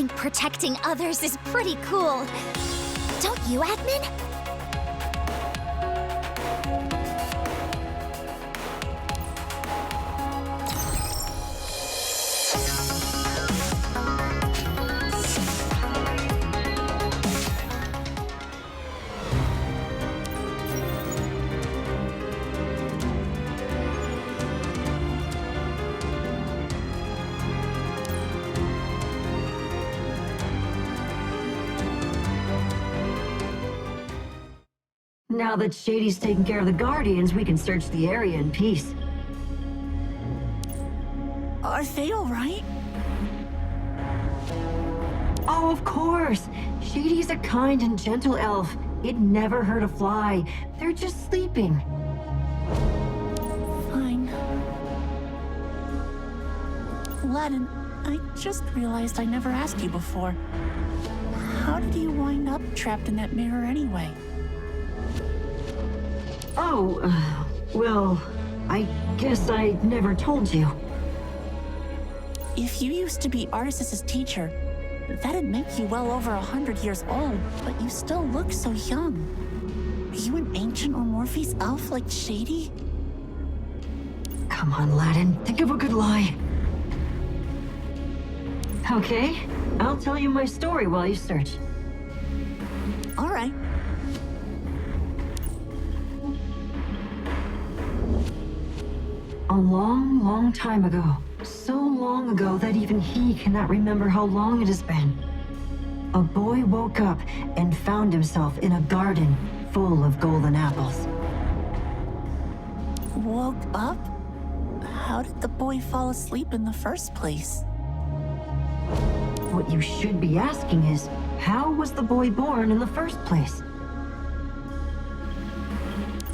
think protecting others is pretty cool. Don't you, Admin? Now that Shady's taking care of the Guardians, we can search the area in peace. Are they all right? Oh, of course! Shady's a kind and gentle elf. It never hurt a fly. They're just sleeping. Fine. Ladon, I just realized I never asked you before. How did you wind up trapped in that mirror anyway? Oh, well, I guess I never told you. If you used to be Artis's teacher, that'd make you well over 100 years old, but you still look so young. Are you an ancient or Morphe's elf like Shady? Come on, Ladon, think of a good lie. Okay, I'll tell you my story while you search. All right. A long, long time ago. So long ago that even he cannot remember how long it has been. A boy woke up and found himself in a garden full of golden apples. Woke up? How did the boy fall asleep in the first place? What you should be asking is, how was the boy born in the first place?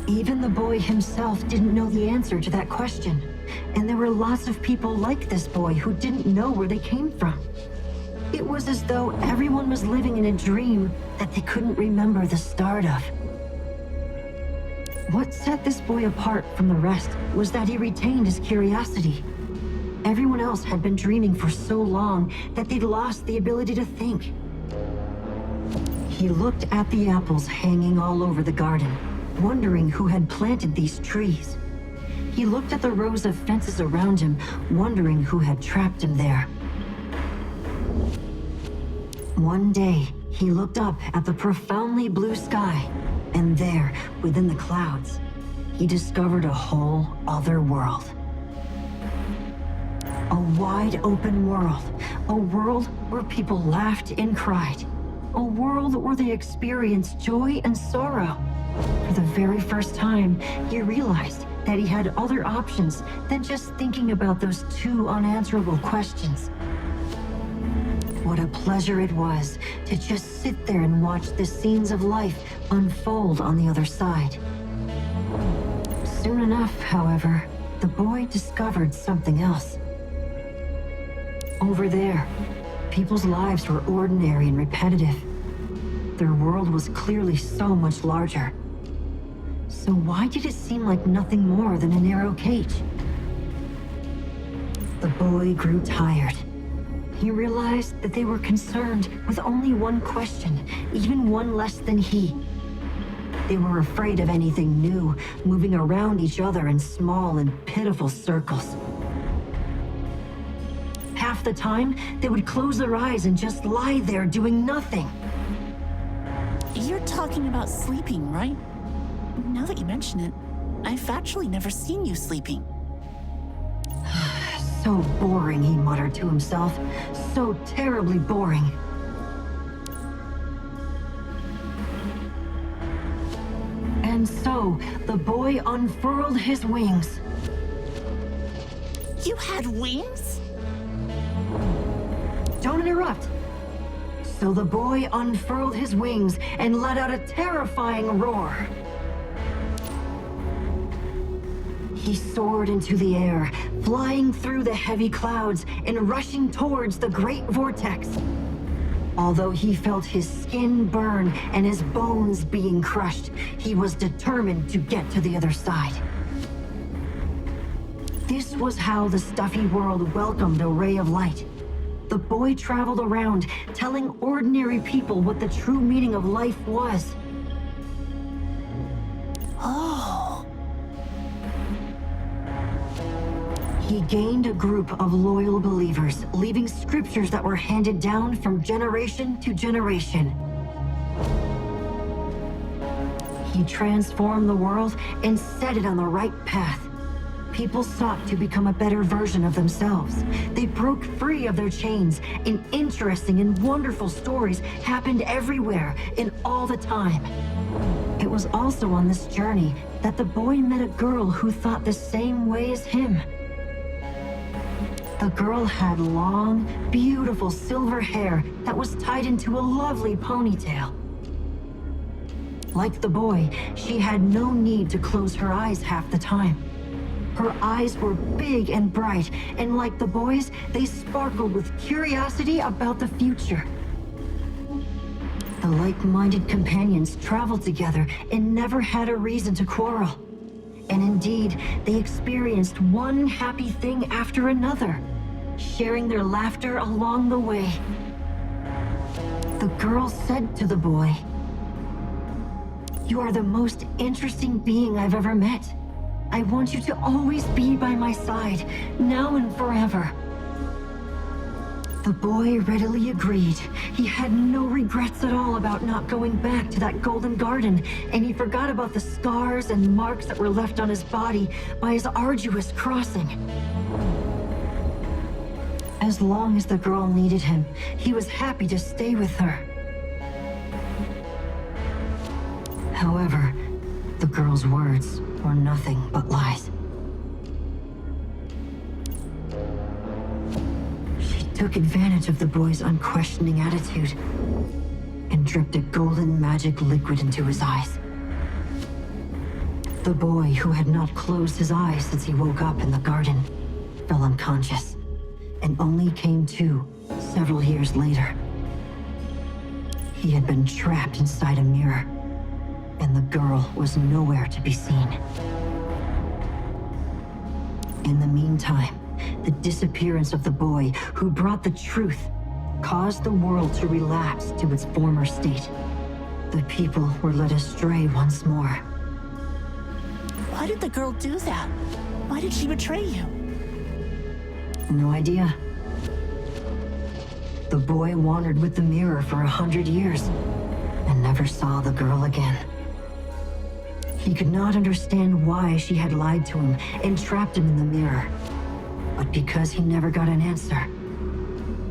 Even the boy himself didn't know the answer to that question. And there were lots of people like this boy who didn't know where they came from. It was as though everyone was living in a dream that they couldn't remember the start of. What set this boy apart from the rest was that he retained his curiosity. Everyone else had been dreaming for so long that they'd lost the ability to think. He looked at the apples hanging all over the garden, wondering who had planted these trees. He looked at the rows of fences around him, wondering who had trapped him there. One day, he looked up at the profoundly blue sky, and there, within the clouds, he discovered a whole other world. A wide open world, a world where people laughed and cried, a world where they experienced joy and sorrow. For the very first time, he realized that he had other options than just thinking about those two unanswerable questions. What a pleasure it was to just sit there and watch the scenes of life unfold on the other side. Soon enough, however, the boy discovered something else. Over there, people's lives were ordinary and repetitive. Their world was clearly so much larger. So why did it seem like nothing more than a narrow cage? The boy grew tired. He realized that they were concerned with only one question, even one less than he. They were afraid of anything new, moving around each other in small and pitiful circles. Half the time, they would close their eyes and just lie there doing nothing. You're talking about sleeping, right? Now that you mention it, I've actually never seen you sleeping. So boring, he muttered to himself. So terribly boring. And so, the boy unfurled his wings. You had wings? Don't interrupt. So the boy unfurled his wings and let out a terrifying roar. He soared into the air, flying through the heavy clouds and rushing towards the great vortex. Although he felt his skin burn and his bones being crushed, he was determined to get to the other side. This was how the stuffy world welcomed a ray of light. The boy traveled around, telling ordinary people what the true meaning of life was. Oh. He gained a group of loyal believers, leaving scriptures that were handed down from generation to generation. He transformed the world and set it on the right path. People sought to become a better version of themselves. They broke free of their chains, and interesting and wonderful stories happened everywhere and all the time. It was also on this journey that the boy met a girl who thought the same way as him. The girl had long, beautiful silver hair that was tied into a lovely ponytail. Like the boy, she had no need to close her eyes half the time. Her eyes were big and bright, and like the boy's, they sparkled with curiosity about the future. The like-minded companions traveled together and never had a reason to quarrel. And indeed, they experienced one happy thing after another, sharing their laughter along the way. The girl said to the boy, "You are the most interesting being I've ever met. I want you to always be by my side, now and forever." The boy readily agreed. He had no regrets at all about not going back to that golden garden, and he forgot about the scars and marks that were left on his body by his arduous crossing. As long as the girl needed him, he was happy to stay with her. However, the girl's words were nothing but lies. She took advantage of the boy's unquestioning attitude and dripped a golden magic liquid into his eyes. The boy, who had not closed his eyes since he woke up in the garden, fell unconscious and only came to several years later. He had been trapped inside a mirror, and the girl was nowhere to be seen. In the meantime, the disappearance of the boy who brought the truth caused the world to relapse to its former state. The people were led astray once more. Why did the girl do that? Why did she betray you? No idea. The boy wandered with the mirror for 100 years and never saw the girl again. He could not understand why she had lied to him and trapped him in the mirror. But because he never got an answer,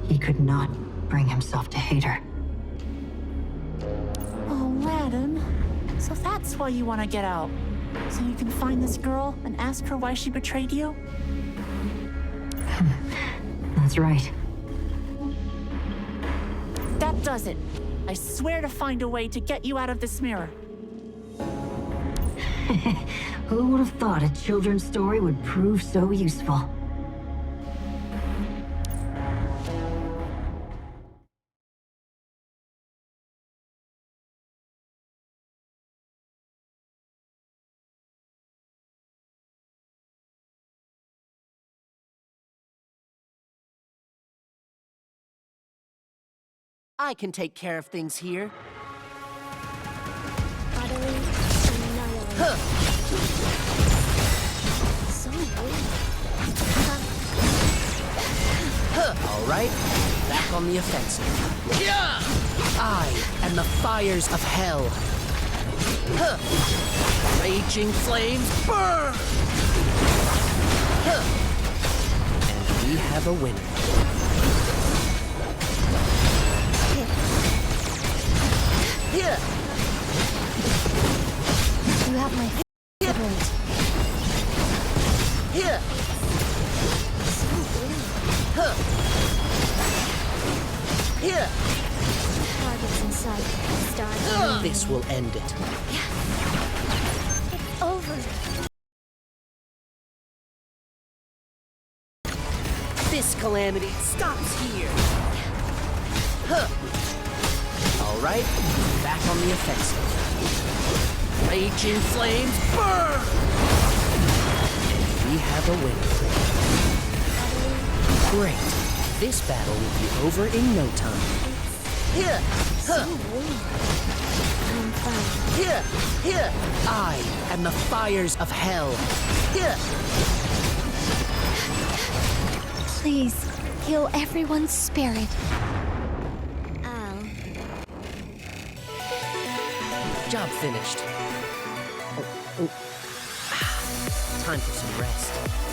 he could not bring himself to hate her. Oh, Ladon. So that's why you want to get out. So you can find this girl and ask her why she betrayed you? That's right. That does it. I swear to find a way to get you out of this mirror. Who would have thought a children's story would prove so useful? I can take care of things here. Utterly annihilate. Huh. So weird. All right, back on the offensive. Yeah! I am the fires of hell. Huh. Raging flames burn! Huh. And we have a winner. Here! You have my favorite. Here! So weird. Huh. Here! Targets inside. Start. This will end it. It's over. This calamity stops here. Huh. All right, back on the offensive. Raging flames burn! And we have a winner. Great. This battle will be over in no time. Here! I'm fine. Here! I am the fires of hell. Here! Please, heal everyone's spirit. Job finished. Time for some rest.